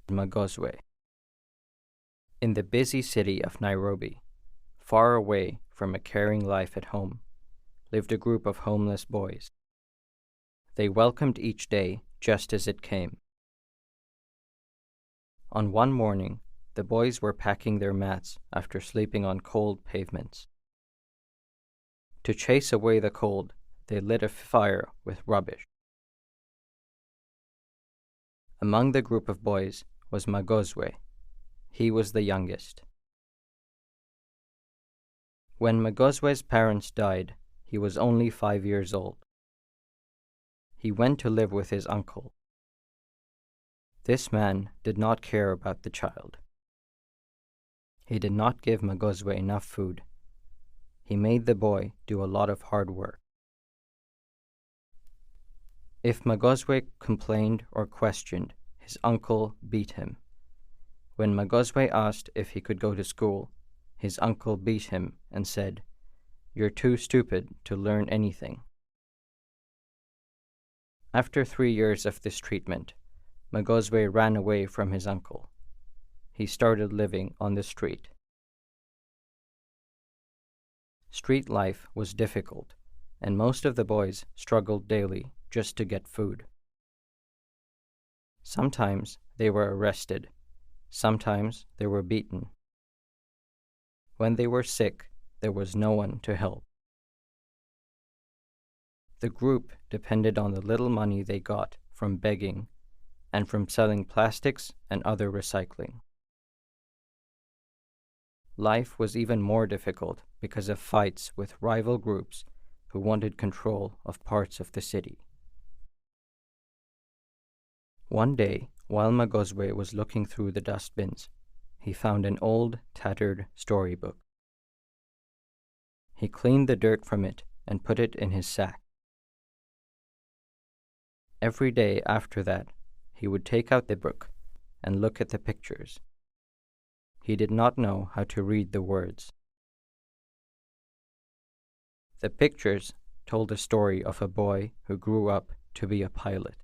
Magozwe. In the busy city of Nairobi, far away from a caring life at home, lived a group of homeless boys. They welcomed each day just as it came. On one morning, the boys were packing their mats after sleeping on cold pavements. To chase away the cold, they lit a fire with rubbish. Among the group of boys was Magozwe. He was the youngest. When Magozwe's parents died, he was only 5 years old. He went to live with his uncle. This man did not care about the child. He did not give Magozwe enough food. He made the boy do a lot of hard work. If Magozwe complained or questioned, his uncle beat him. When Magozwe asked if he could go to school, his uncle beat him and said, "You're too stupid to learn anything." After 3 years of this treatment, Magozwe ran away from his uncle. He started living on the street. Street life was difficult, and most of the boys struggled daily just to get food. Sometimes they were arrested. Sometimes they were beaten. When they were sick, there was no one to help. The group depended on the little money they got from begging and from selling plastics and other recycling. Life was even more difficult because of fights with rival groups who wanted control of parts of the city. One day, while Magozwe was looking through the dustbins, he found an old, tattered storybook. He cleaned the dirt from it and put it in his sack. Every day after that, he would take out the book and look at the pictures. He did not know how to read the words. The pictures told the story of a boy who grew up to be a pilot.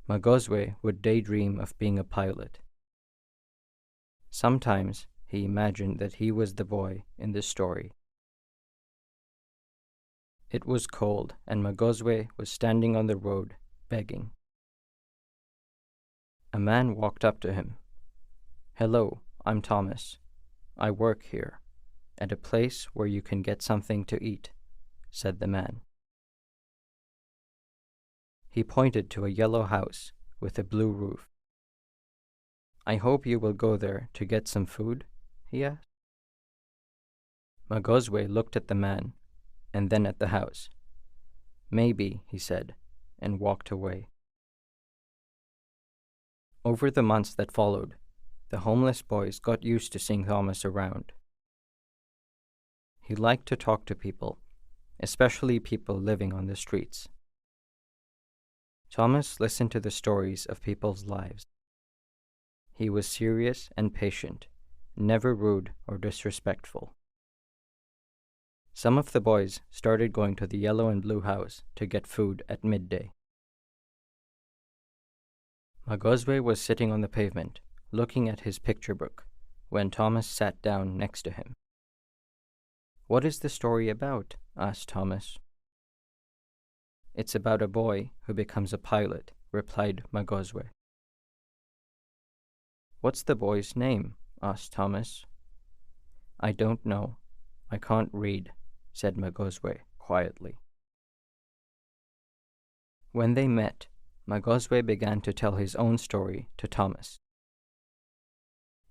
Magozwe would daydream of being a pilot. Sometimes he imagined that he was the boy in the story. It was cold, and Magozwe was standing on the road, begging. A man walked up to him. "Hello, I'm Thomas. I work here, at a place where you can get something to eat," said the man. He pointed to a yellow house with a blue roof. "I hope you will go there to get some food?" he asked. Magozwe looked at the man and then at the house. "Maybe," he said, and walked away. Over the months that followed, the homeless boys got used to seeing Thomas around. He liked to talk to people, especially people living on the streets. Thomas listened to the stories of people's lives. He was serious and patient, never rude or disrespectful. Some of the boys started going to the yellow and blue house to get food at midday. Magozwe was sitting on the pavement, looking at his picture book, when Thomas sat down next to him. "What is the story about?" asked Thomas. "It's about a boy who becomes a pilot," replied Magozwe. "What's the boy's name?" asked Thomas. "I don't know. I can't read," said Magozwe quietly. When they met, Magozwe began to tell his own story to Thomas.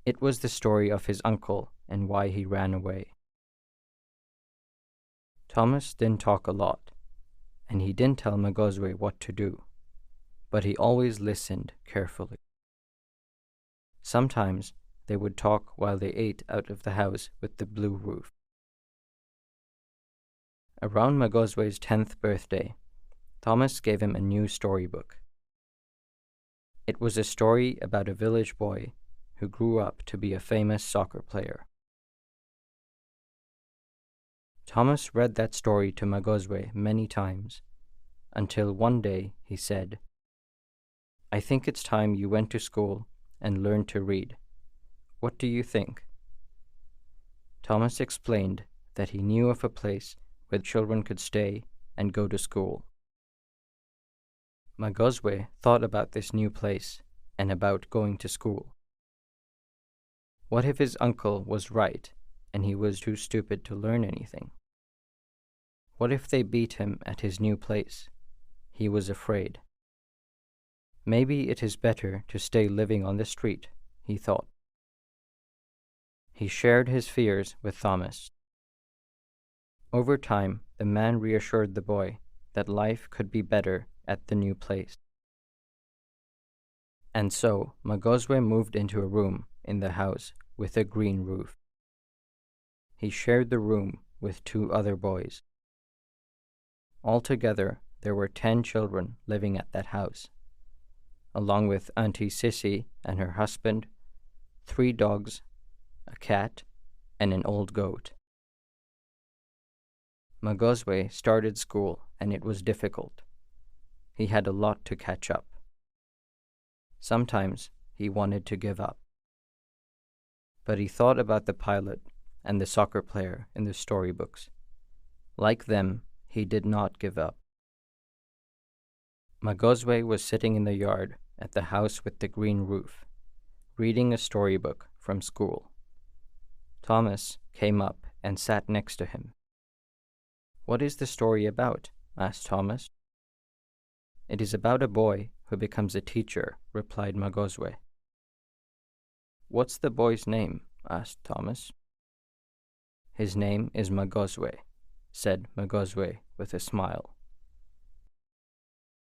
It was the story of his uncle and why he ran away. Thomas didn't talk a lot, and he didn't tell Magozwe what to do, but he always listened carefully. Sometimes they would talk while they ate out of the house with the blue roof. Around Magozwe's 10th birthday, Thomas gave him a new storybook. It was a story about a village boy who grew up to be a famous soccer player. Thomas read that story to Magozwe many times, until one day he said, I think it's time you went to school and learned to read. What do you think?" Thomas explained that he knew of a place where children could stay and go to school. Magozwe thought about this new place and about going to school. What if his uncle was right and he was too stupid to learn anything? What if they beat him at his new place? He was afraid. Maybe it is better to stay living on the street, he thought. He shared his fears with Thomas. Over time, the man reassured the boy that life could be better at the new place. And so Magozwe moved into a room in the house with a green roof. He shared the room with 2 other boys. Altogether, there were 10 children living at that house, along with Auntie Sissy and her husband, 3 dogs, a cat, and an old goat. Magozwe started school, and it was difficult. He had a lot to catch up. Sometimes he wanted to give up. But he thought about the pilot and the soccer player in the storybooks. Like them, he did not give up. Magozwe was sitting in the yard at the house with the green roof, reading a storybook from school. Thomas came up and sat next to him. "What is the story about?" asked Thomas. "It is about a boy who becomes a teacher," replied Magozwe. "What's the boy's name?" asked Thomas. "His name is Magozwe," said Magozwe with a smile.